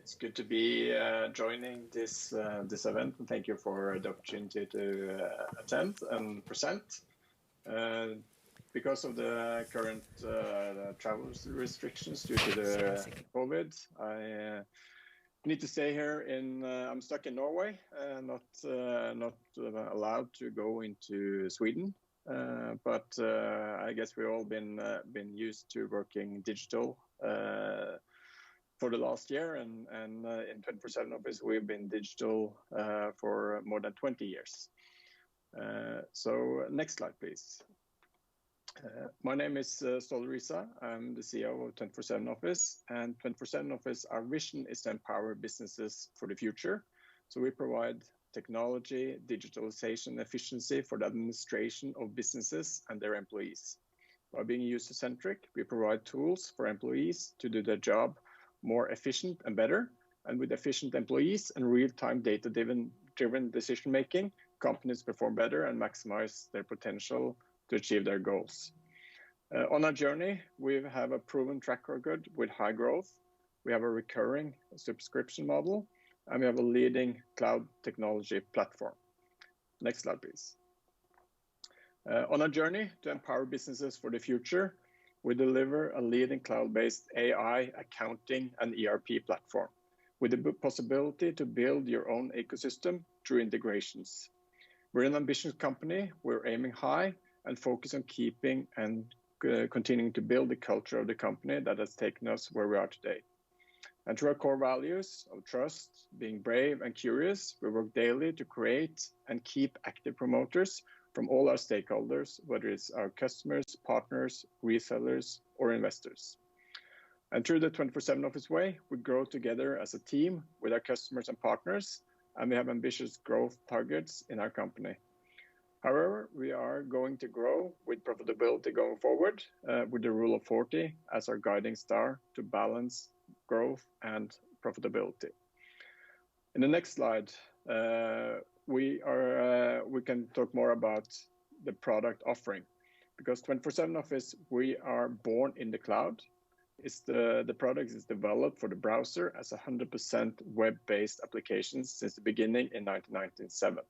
It's good to be joining this event, and thank you for the opportunity to attend and present. Because of the current travel restrictions due to the COVID, I need to stay here I'm stuck in Norway, not allowed to go into Sweden. But I guess we've all been used to working digital for the last year, and in 24SevenOffice we've been digital for more than 20 years. So next slide, please. My name is Staale Risa. I'm the CEO of 24SevenOffice, and 24SevenOffice, our vision is to empower businesses for the future. So we provide technology, digitalization, efficiency for the administration of businesses and their employees. By being user-centric, we provide tools for employees to do their job more efficient and better. And with efficient employees and real-time data-driven decision-making, companies perform better and maximize their potential to achieve their goals. On our journey, we have a proven track record with high growth. We have a recurring subscription model, and we have a leading cloud technology platform. Next slide, please. On our journey to empower businesses for the future, we deliver a leading cloud-based AI, accounting, and ERP platform with the possibility to build your own ecosystem through integrations. We're an ambitious company. We're aiming high and focus on keeping and continuing to build the culture of the company that has taken us where we are today. And through our core values of trust, being brave and curious, we work daily to create and keep active promoters from all our stakeholders, whether it's our customers, partners, resellers, or investors. And through the 24SevenOffice way, we grow together as a team with our customers and partners, and we have ambitious growth targets in our company. However, we are going to grow with profitability going forward, with the rule of 40 as our guiding star to balance growth and profitability. In the next slide, we can talk more about the product offering, because 24SevenOffice, we are born in the cloud. The product is developed for the browser as 100% web-based applications since the beginning in 1997.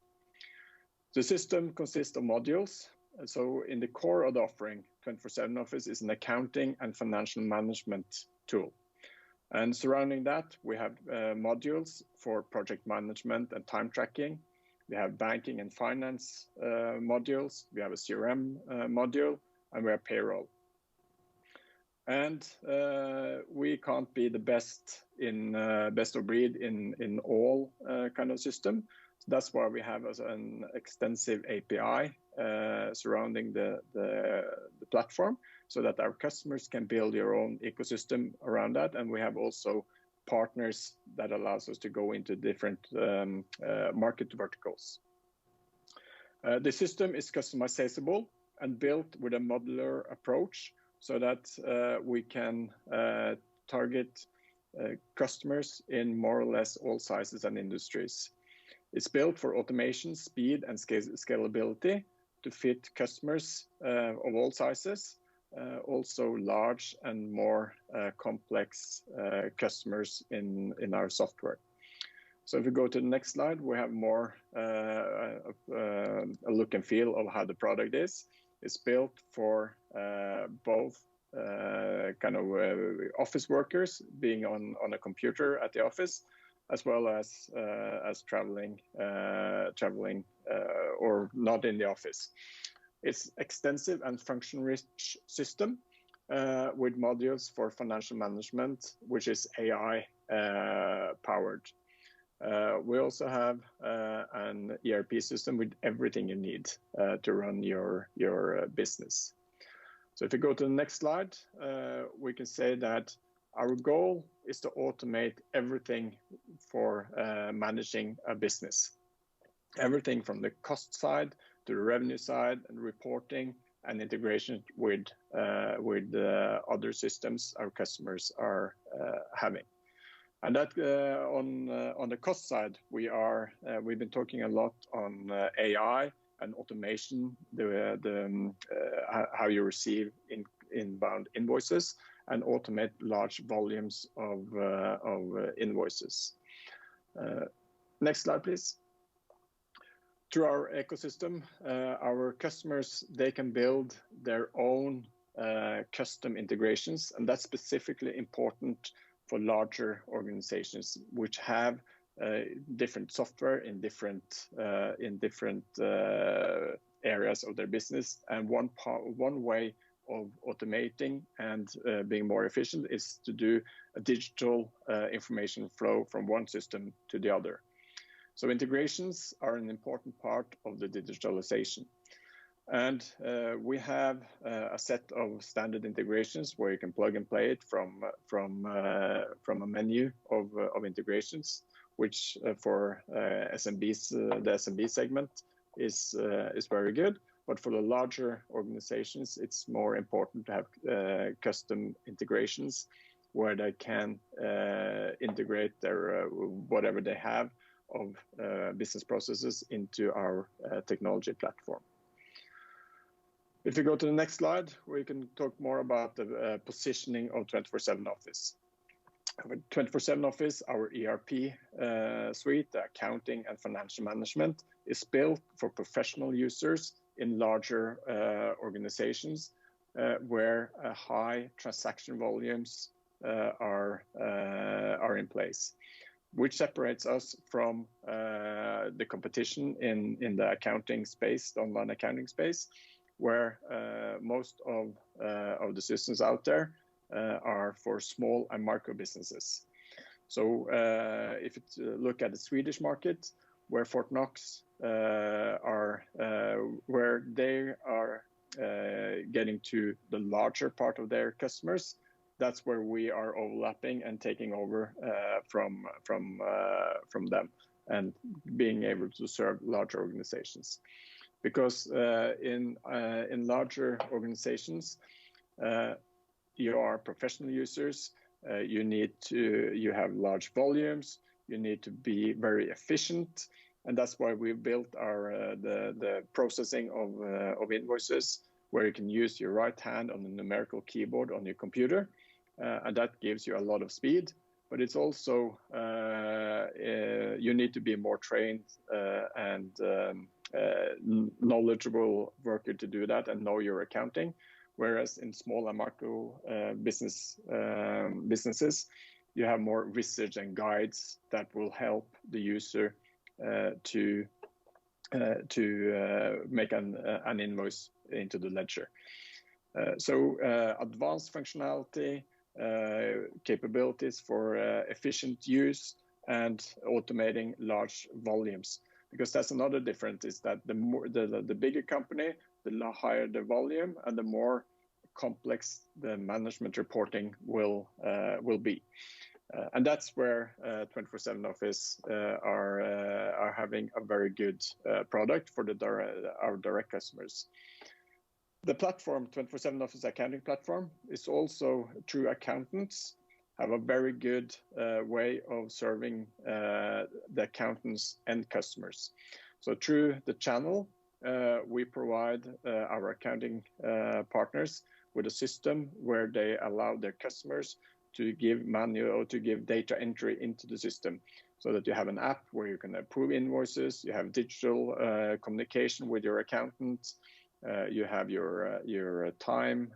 The system consists of modules. So in the core of the offering, 24SevenOffice is an accounting and financial management tool. And surrounding that, we have modules for project management and time tracking. We have banking and finance modules. We have a CRM module, and we have payroll. And we can't be the best of breed in all kind of system. So that's why we have an extensive API surrounding the platform, so that our customers can build their own ecosystem around that. And we have also partners that allows us to go into different market verticals. The system is customizable and built with a modular approach, so that we can target customers in more or less all sizes and industries. It's built for automation, speed, and scalability to fit customers of all sizes, also large and more complex customers in our software. So if we go to the next slide, we have more a look and feel of how the product is. It's built for both kind of office workers being on a computer at the office, as well as traveling or not in the office. It's extensive and function-rich system with modules for financial management, which is AI powered. We also have an ERP system with everything you need to run your business. So if you go to the next slide, we can say that our goal is to automate everything for managing a business. Everything from the cost side to the revenue side, and reporting and integration with other systems our customers are having. And that on the cost side, we've been talking a lot on AI and automation, how you receive inbound invoices, and automate large volumes of invoices. Next slide, please. Through our ecosystem, our customers, they can build their own custom integrations, and that's specifically important for larger organizations which have different software in different areas of their business. And one way of automating and being more efficient is to do a digital information flow from one system to the other. So integrations are an important part of the digitalization. And we have a set of standard integrations where you can plug and play it from a menu of integrations, which for SMBs, the SMB segment is very good. But for the larger organizations, it's more important to have custom integrations where they can integrate their whatever they have of business processes into our technology platform. If you go to the next slide, we can talk more about the positioning of 24SevenOffice. 24SevenOffice, our ERP suite, the accounting and financial management, is built for professional users in larger organizations where high transaction volumes are in place, which separates us from the competition in the accounting space, the online accounting space, where most of the systems out there are for small and micro businesses. So if you look at the Swedish market, where Fortnox where they are getting to the larger part of their customers, that's where we are overlapping and taking over from them and being able to serve larger organizations. Because in larger organizations, you are professional users. You have large volumes. You need to be very efficient, and that's why we built the processing of invoices, where you can use your right hand on the numerical keyboard on your computer, and that gives you a lot of speed. But it's also you need to be more trained and knowledgeable worker to do that and know your accounting. Whereas in small and micro businesses, you have more research and guides that will help the user to make an invoice into the ledger. So advanced functionality, capabilities for efficient use, and automating large volumes. Because that's another difference, is that the bigger company, the higher the volume and the more complex the management reporting will be. And that's where 24SevenOffice are having a very good product for our direct customers. The platform, 24SevenOffice accounting platform, is also through accountants, have a very good way of serving the accountants and customers. So through the channel, we provide our accounting partners with a system where they allow their customers to give manual or to give data entry into the system, so that you have an app where you can approve invoices, you have digital communication with your accountant, you have your time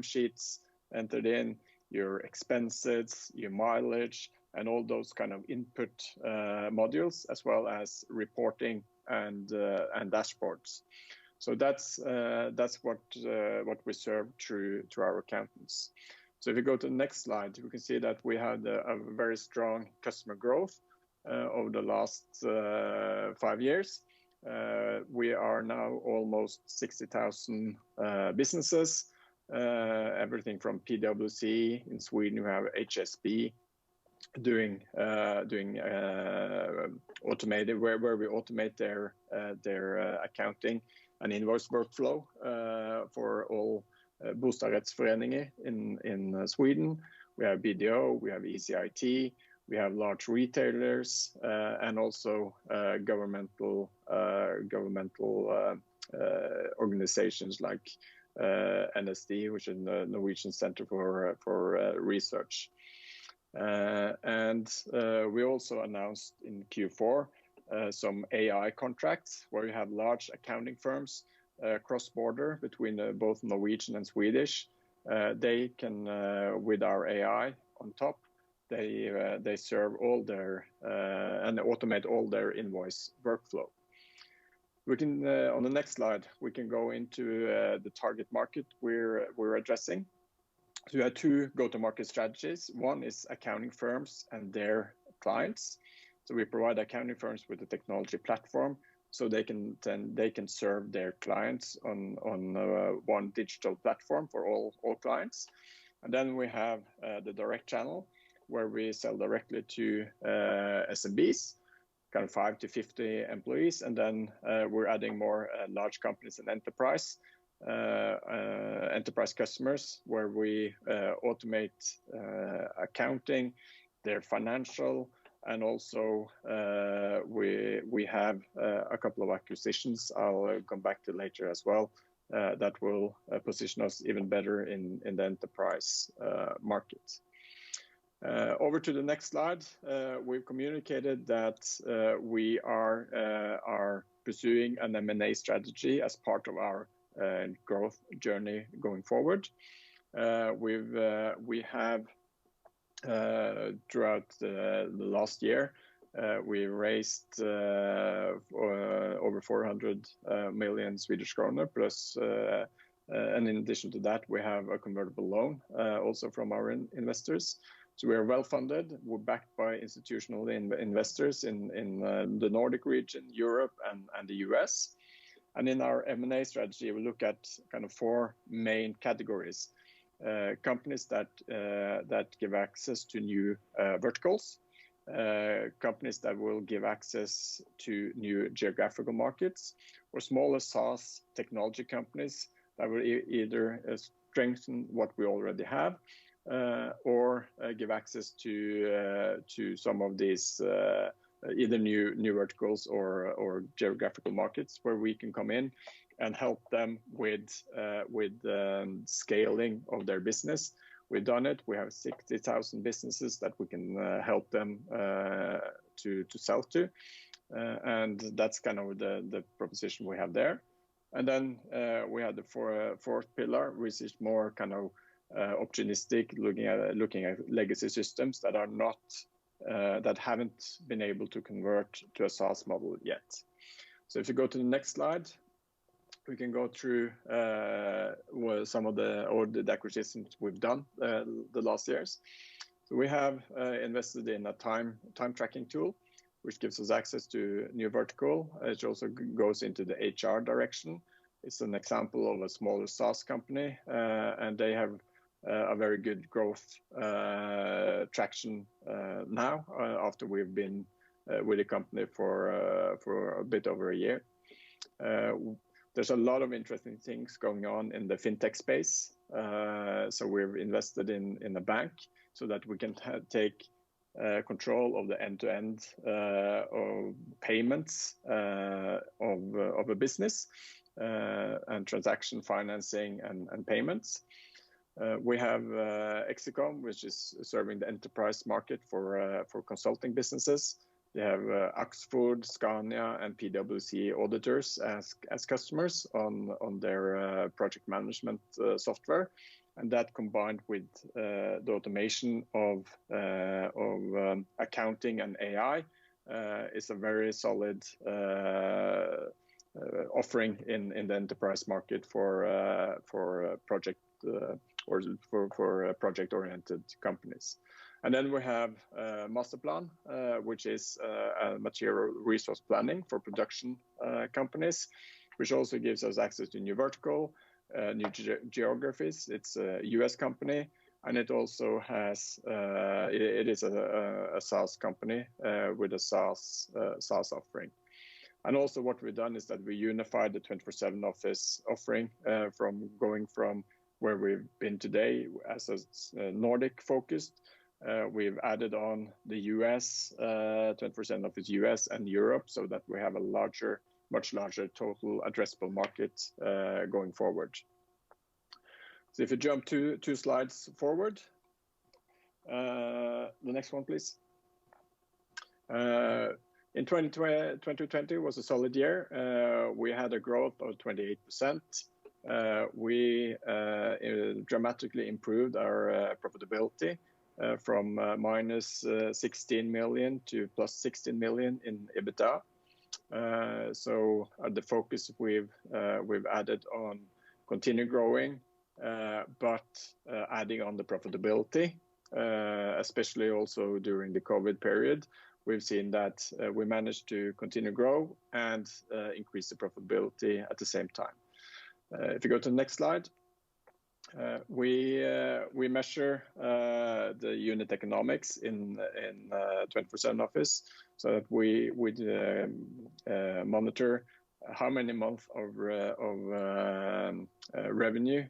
sheets entered in, your expenses, your mileage, and all those kind of input modules, as well as reporting and dashboards. So that's what we serve through our accountants. So if you go to the next slide, we can see that we had a very strong customer growth over the last 5 years. We are now almost 60,000 businesses. Everything from PwC in Sweden, we have HSB doing automated where we automate their accounting and invoice workflow for all bostadsrättsföreningar in Sweden. We have BDO, we have ECIT, we have large retailers, and also governmental organizations like NSD, which is the Norwegian Center for Research. And we also announced in Q4 some AI contracts where you have large accounting firms cross-border between both Norwegian and Swedish. They can, with our AI on top, they serve all their and automate all their invoice workflow. We can on the next slide we can go into the target market we're addressing. So we have two go-to-market strategies. One is accounting firms and their clients. So we provide accounting firms with a technology platform so they can serve their clients on one digital platform for all clients. And then we have the direct channel where we sell directly to SMBs, kind of 5 to 50 employees, and then we're adding more large companies and enterprise customers where we automate accounting, their financial, and also we have a couple of acquisitions I'll come back to later as well that will position us even better in the enterprise market. Over to the next slide, we've communicated that we are pursuing an M&A strategy as part of our growth journey going forward. We have throughout the last year we raised over 400 million Swedish kronor plus, and in addition to that we have a convertible loan also from our investors. So we are well funded. We're backed by institutional investors in the Nordic region, Europe, and the US. And in our M&A strategy, we look at kind of 4 main categories: companies that give access to new verticals, companies that will give access to new geographical markets, or smaller SaaS technology companies that will either strengthen what we already have or give access to some of these either new verticals or geographical markets where we can come in and help them with scaling of their business. We've done it. We have 60,000 businesses that we can help them to sell to, and that's kind of the proposition we have there. And then we have the fourth pillar, which is more kind of opportunistic, looking at legacy systems that are not that haven't been able to convert to a SaaS model yet. So if you go to the next slide, we can go through some of the acquisitions we've done the last years. So we have invested in a time tracking tool, which gives us access to new vertical. It also goes into the HR direction. It's an example of a smaller SaaS company, and they have a very good growth traction now after we've been with the company for a bit over a year. There's a lot of interesting things going on in the fintech space. So we've invested in a bank so that we can take control of the end-to-end of payments of a business and transaction financing and payments. We have Exicom, which is serving the enterprise market for consulting businesses. They have Axfood, Scania, and PwC auditors as customers on their project management software, and that combined with the automation of accounting and AI is a very solid offering in the enterprise market for project or for project-oriented companies. And then we have Masterplan, which is a material resource planning for production companies, which also gives us access to new vertical, new geographies. It's a US company, and it also has it is a SaaS company with a SaaS offering. And also what we've done is that we unified the 24SevenOffice offering going from where we've been today as a Nordic focused. We've added on the US, 24SevenOffice US and Europe, so that we have a much larger total addressable market going forward. So if you jump two slides forward, the next one, please. In 2020 was a solid year. We had a growth of 28%. We dramatically improved our profitability from minus 16 million to plus 16 million in EBITDA. So the focus we've added on continue growing, but adding on the profitability, especially also during the COVID period. We've seen that we managed to continue grow and increase the profitability at the same time. If you go to the next slide, we measure the unit economics in 24SevenOffice, so that we would monitor how many months of revenue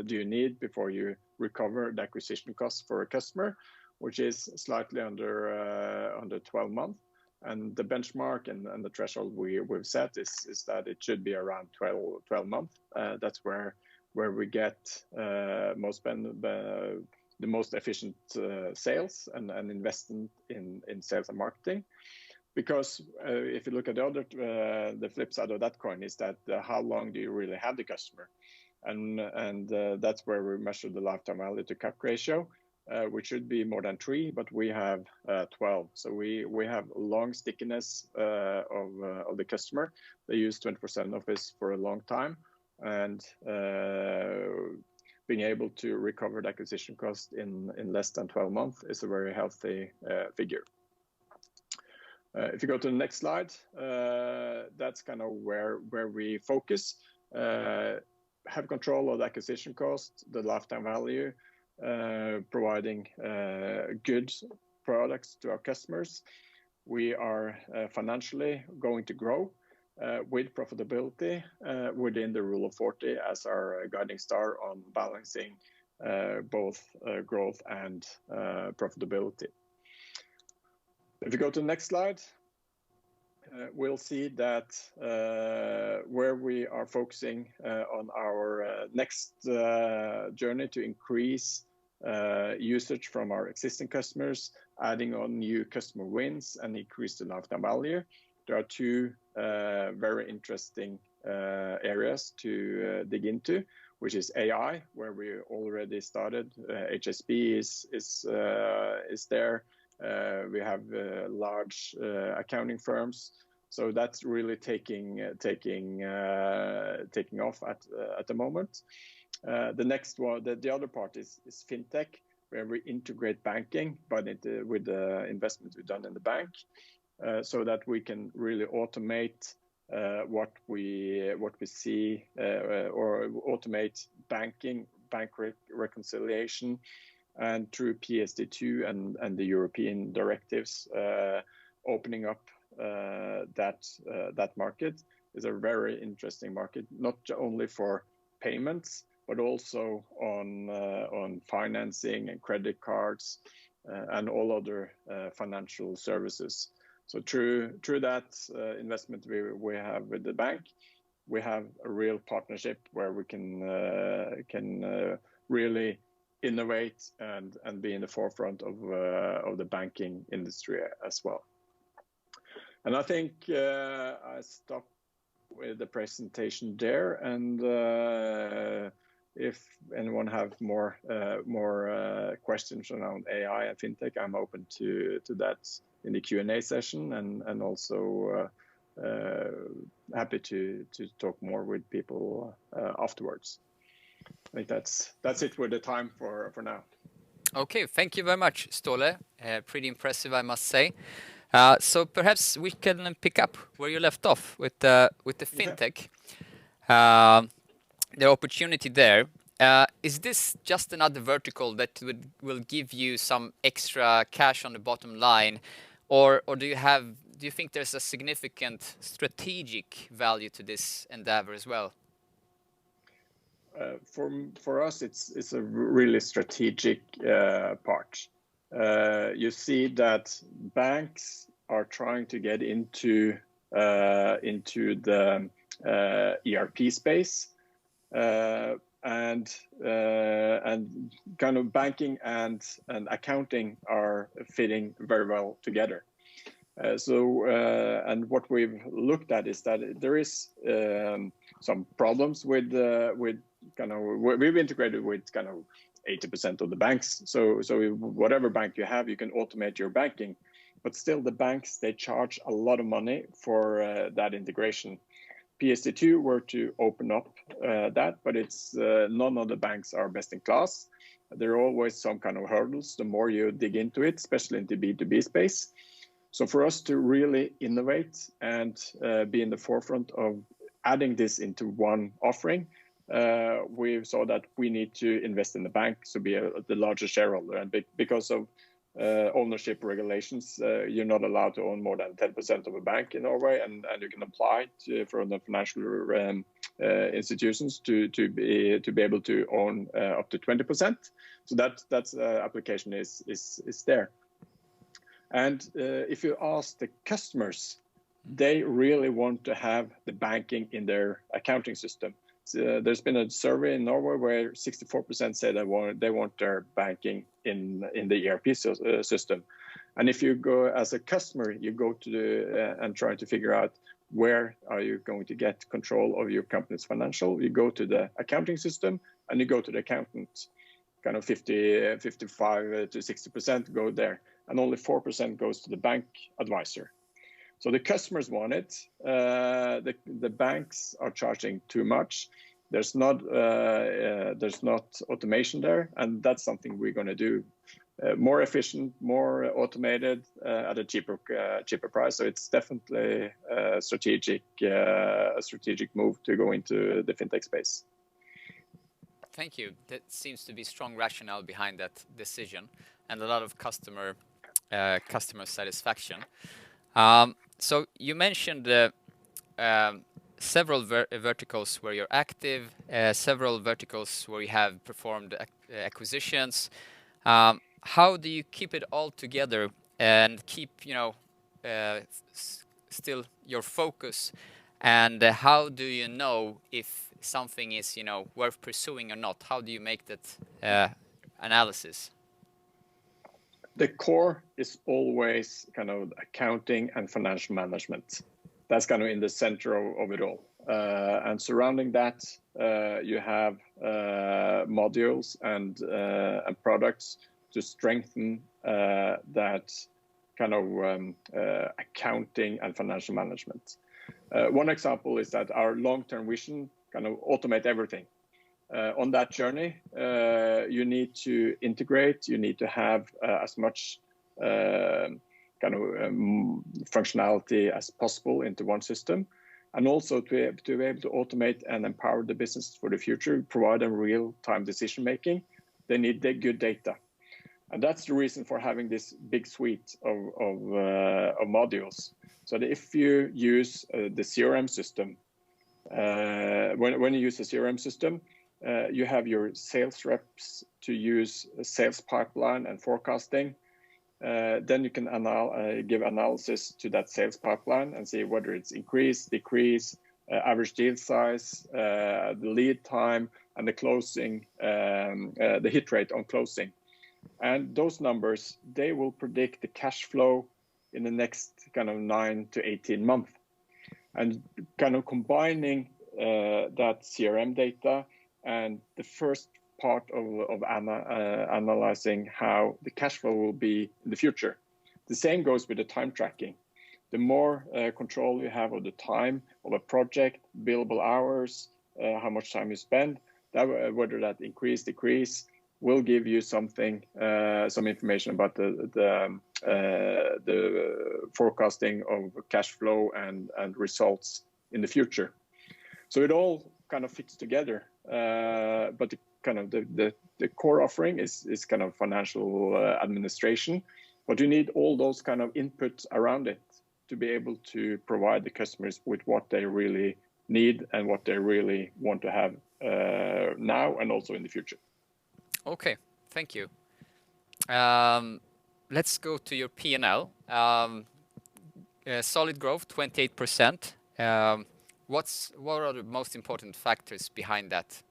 do you need before you recover the acquisition costs for a customer, which is slightly under 12 months. And the benchmark and the threshold we've set is that it should be around 12 months. That's where we get the most efficient sales and investment in sales and marketing. Because if you look at the flip side of that coin is that how long do you really have the customer? And that's where we measure the lifetime value to CAC ratio, which should be more than 3, but we have 12. So we have long stickiness of the customer. They use 24SevenOffice for a long time, and being able to recover the acquisition cost in less than 12 months is a very healthy figure. If you go to the next slide, that's kind of where we focus. Have control of the acquisition cost, the lifetime value, providing good products to our customers. We are financially going to grow with profitability within the rule of 40 as our guiding star on balancing both growth and profitability. If you go to the next slide, we'll see that where we are focusing on our next journey to increase usage from our existing customers, adding on new customer wins and increase the lifetime value. There are two very interesting areas to dig into, which is AI, where we already started. HSB is there. We have large accounting firms, so that's really taking off at the moment. The next one, the other part is fintech, where we integrate banking, but with the investments we've done in the bank, so that we can really automate what we see, or automate bank reconciliation. And through PSD2 and the European directives, opening up that market is a very interesting market, not only for payments, but also on financing and credit cards and all other financial services. So through that investment we have with the bank, we have a real partnership where we can really innovate and be in the forefront of the banking industry as well. And I think I stop with the presentation there, and if anyone have more questions around AI and fintech, I'm open to that in the Q&A session, and also happy to talk more with people afterwards. I think that's it with the time for now. Okay, thank you very much, Staale. Pretty impressive, I must say. So perhaps we can pick up where you left off with the fintech, the opportunity there. Is this just another vertical that will give you some extra cash on the bottom line, or do you think there's a significant strategic value to this endeavor as well? For us, it's a really strategic part. You see that banks are trying to get into the ERP space, and kind of banking and accounting are fitting very well together. And what we've looked at is that there is some problems with kind of, we've integrated with kind of 80% of the banks. So whatever bank you have, you can automate your banking, but still the banks, they charge a lot of money for that integration. PSD2 were to open up that, but it's none of the banks are best in class. There are always some kind of hurdles the more you dig into it, especially in the B2B space. So for us to really innovate and be in the forefront of adding this into one offering, we saw that we need to invest in the bank to be the largest shareholder. And because of ownership regulations, you're not allowed to own more than 10% of a bank in Norway, and you can apply for the financial institutions to be able to own up to 20%. So that's application is there. And if you ask the customers, they really want to have the banking in their accounting system. So there's been a survey in Norway where 64% say they want their banking in the ERP system. And if you go as a customer, you go to and try to figure out where are you going to get control of your company's financial. You go to the accounting system and you go to the accountant. Kind of 55 to 60% go there, and only 4% goes to the bank advisor. So the customers want it. The banks are charging too much. There's not automation there, and that's something we're going to do more efficient, more automated at a cheaper price. So it's definitely a strategic move to go into the fintech space. Thank you. That seems to be strong rationale behind that decision, and a lot of customer satisfaction. So you mentioned several verticals where you're active, several verticals where you have performed acquisitions. How do you keep it all together and keep, still your focus? And how do you know if something is, worth pursuing or not? How do you make that analysis? The core is always kind of accounting and financial management. That's kind of in the center of it all. And surrounding that, you have modules and products to strengthen that kind of accounting and financial management. One example is that our long-term vision kind of automate everything. On that journey, you need to integrate, you need to have as much kind of functionality as possible into one system, and also to be able to automate and empower the business for the future, provide them real-time decision-making. They need the good data. And that's the reason for having this big suite of modules. So that if you use the CRM system, when you use the CRM system, you have your sales reps to use a sales pipeline and forecasting. Then you can give analysis to that sales pipeline and see whether it's increase, decrease, average deal size, the lead time, and the closing, the hit rate on closing. And those numbers, they will predict the cash flow in the next kind of 9 to 18 months. And kind of combining that CRM data and the first part of analyzing how the cash flow will be in the future. The same goes with the time tracking. The more control you have of the time of a project, billable hours, how much time you spend, whether that increase, decrease, will give you something, some information about the forecasting of cash flow and results in the future. So it all kind of fits together, but the core offering is kind of financial administration, but you need all those kind of inputs around it to be able to provide the customers with what they really need and what they really want to have now and also in the future. Okay, thank you. Let's go to your P&L. Solid growth, 28%. What are the most important factors behind that?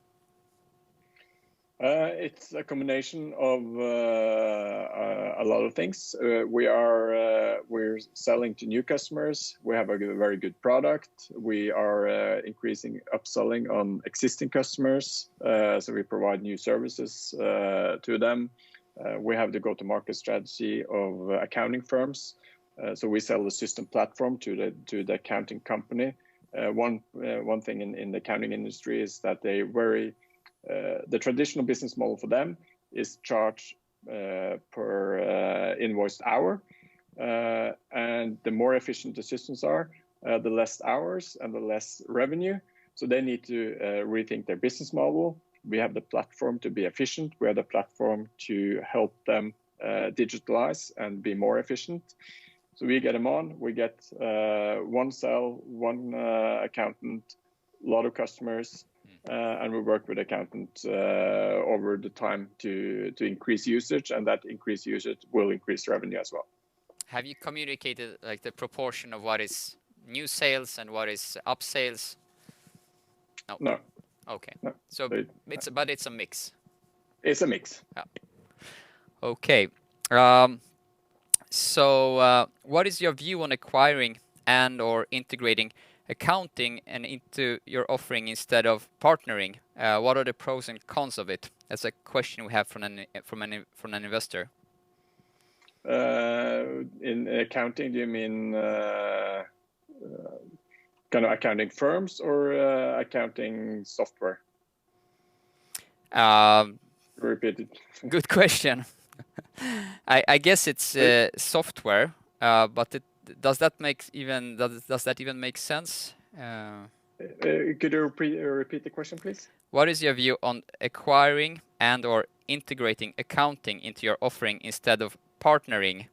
It's a combination of a lot of things. We're selling to new customers. We have a very good product. We are increasing upselling on existing customers. So we provide new services to them. We have the go-to-market strategy of accounting firms. So we sell the system platform to the accounting company. One thing in the accounting industry is that the traditional business model for them is charge per invoiced hour. And the more efficient the systems are, the less hours and the less revenue. So they need to rethink their business model. We have the platform to be efficient. We have the platform to help them digitalize and be more efficient. So we get them on. We get one cell, one accountant, a lot of customers. And we work with accountants over the time to increase usage, and that increased usage will increase revenue as well. Have you communicated like the proportion of what is new sales and what is upsales? No. No. Okay. No. So it's a mix. It's a mix. Yeah. Okay. So what is your view on acquiring and or integrating accounting and into your offering instead of partnering? What are the pros and cons of it? That's a question we have from an investor. In accounting, do you mean kind of accounting firms or accounting software? Repeat it. Good question. I guess it's software, but does that even make sense? Could you repeat the question, please? What is your view on acquiring and or integrating accounting into your offering instead of partnering?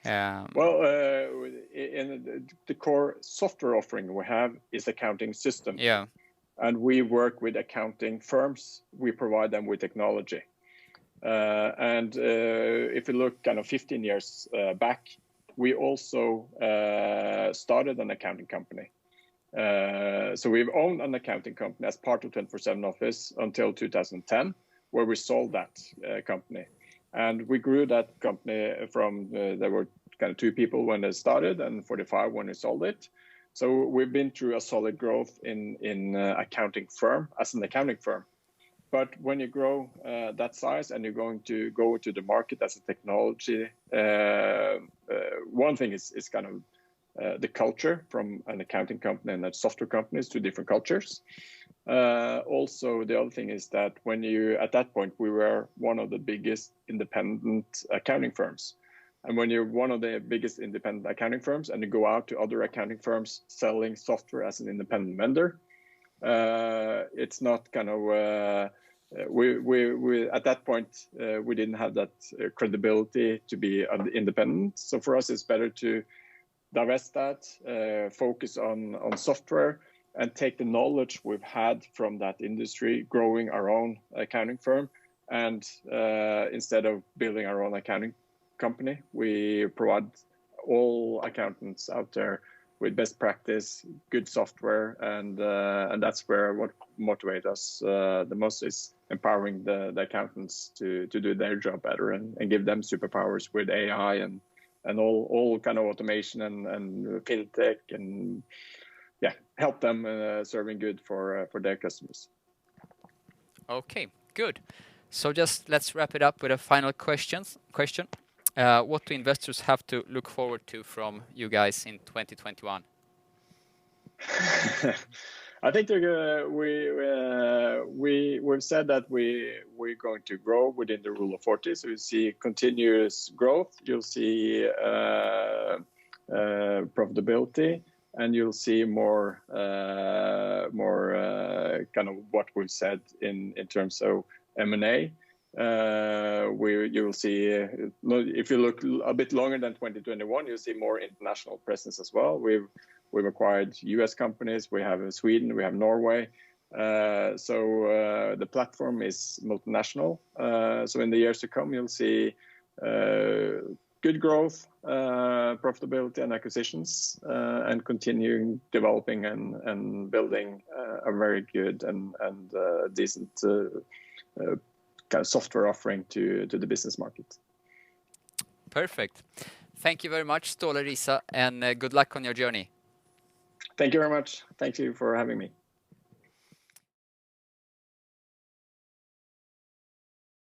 Well, in the core software offering we have is accounting system. Yeah. And we work with accounting firms. We provide them with technology. And if you look kind of 15 years back, we also started an accounting company. So we've owned an accounting company as part of 24SevenOffice until 2010, where we sold that company. And we grew that company from, there were kind of 2 people when they started and 45 when we sold it. So we've been through a solid growth in accounting firm as an accounting firm. But when you grow that size and you're going to go to the market as a technology, one thing is kind of the culture from an accounting company and a software company is 2 different cultures. Also, the other thing is that at that point, we were one of the biggest independent accounting firms. And when you're one of the biggest independent accounting firms and you go out to other accounting firms selling software as an independent vendor, it's not kind of we at that point we didn't have that credibility to be independent. So for us, it's better to divest that, focus on software, and take the knowledge we've had from that industry, growing our own accounting firm. And instead of building our own accounting company, we provide all accountants out there with best practice, good software, and that's where what motivates us the most is empowering the accountants to do their job better and give them superpowers with AI and all kind of automation and fintech and help them serving good for their customers. Okay, good. So just let's wrap it up with a final question. What do investors have to look forward to from you guys in 2021? I think we've said that we're going to grow within the Rule of 40. So you see continuous growth, you'll see profitability, and you'll see more kind of what we've said in terms of M&A. You will see, if you look a bit longer than 2021, you'll see more international presence as well. We've acquired US companies, we have Sweden, we have Norway. So the platform is multinational. So in the years to come, you'll see good growth, profitability and acquisitions, and continuing developing and building a very good and decent kind of software offering to the business market. Perfect. Thank you very much, Staale Risa, and good luck on your journey. Thank you very much. Thank you for having me.